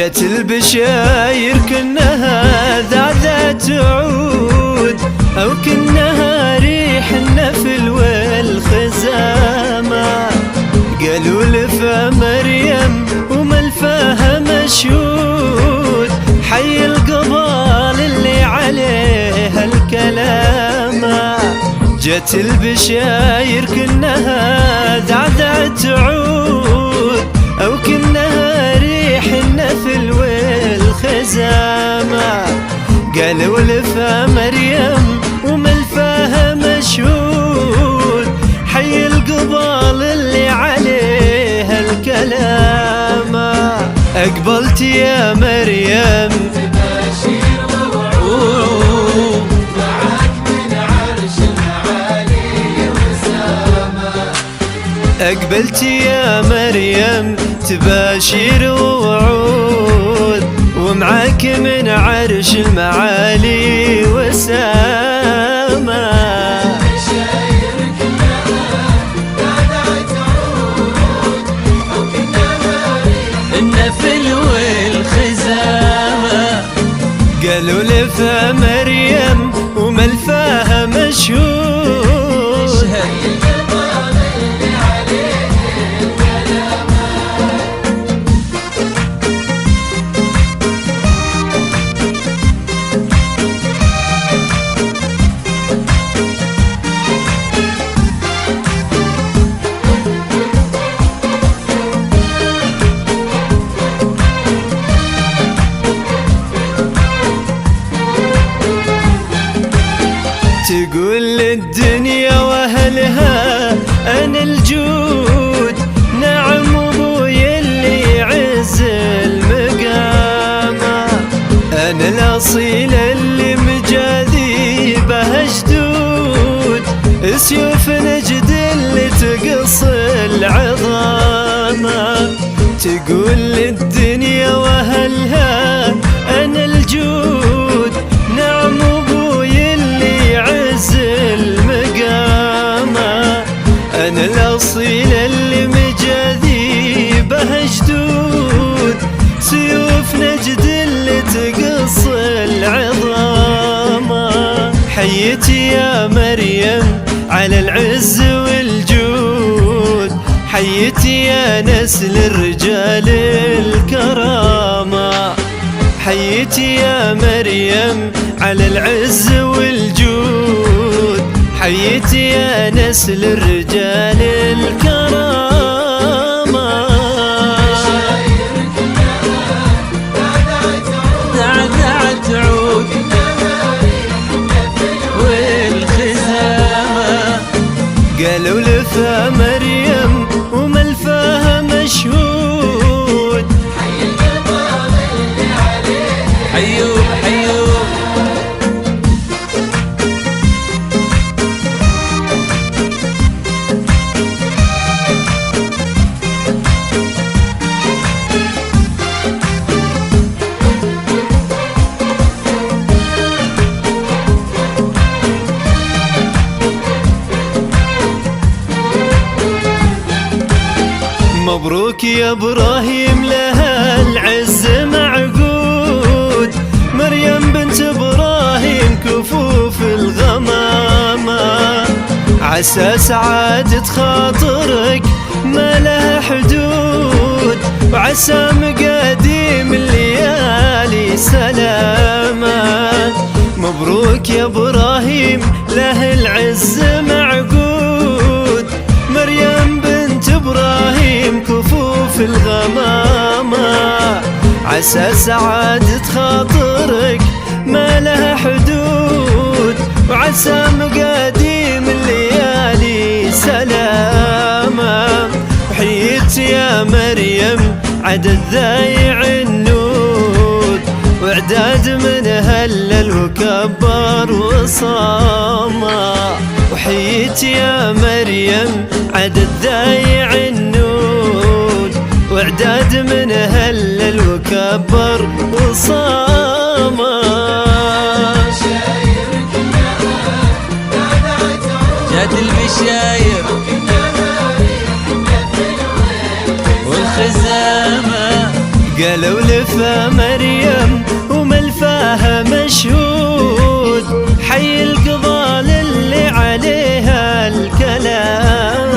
جت البشاير كنها ذاذت عود، أو كنها ريح النفل والخزامة. قالوا لفا مريم وملفاها مشهود، حي القبال اللي عليها الكلامة. جت البشاير كنها ذاذت عود، أو كنها ريح النفل والخزامة. قالوا لفا مريم وملفاها مشهود، حي القبال اللي عليها الكلامة. أقبلت يا مريم تباشير ووعود، معاك من عرش المعالي وسامة. أقبلت يا مريم تباشير ووعود، ومعاك من عرش المعالي وسامة. النفل والخزامة. قالوا لفا مريم وملفاها مشهود، تقول للدنيا واهلها انا الجود، نعم ابوي اللي يعز المقامة. انا الاصيل اللي مجاذي بها جدود، سيوف نجد اللي تقص العظامة. تقول للدنيا واهلها انا الجود، نعم ابوي اللي يعز المقامة. أنا الأصيل اللي مجاذي بها جدود، سيوف نجد اللي تقص العظامة. حيتي يا مريم على العز والجود، حيتي يا نسل الرجال الكرامة. حيتي يا مريم على العز والجود، حيتي يا نسل الرجال الكرامة. ذعذعت عود والخزامة. قالوا لفا مريم وملفاها مشهود، حيوب حيوب. مبروك يا ابراهيم لها العز معقود، مريم بنت ابراهيم كفوف الغمامة. عسى سعادة خاطرك ما لها حدود، وعسى مقاديم الليالي سلامة. مبروك يا ابراهيم له العز معقود، مريم بنت ابراهيم كفوف الغمامة. عسى سعادة خاطرك ما لها حدود، وعسى مقاديم الليالي سلامة. وحيت يا مريم عدد ذايع النود، واعداد من هلل وكبر وصامة. وحيت يا مريم عدد ذايع النود، واعداد من هلل وكبر وصامة. جات البشاير والخزامة. قالوا لفا مريم وملفاها مشهود، حي القضاء للي عليها الكلام.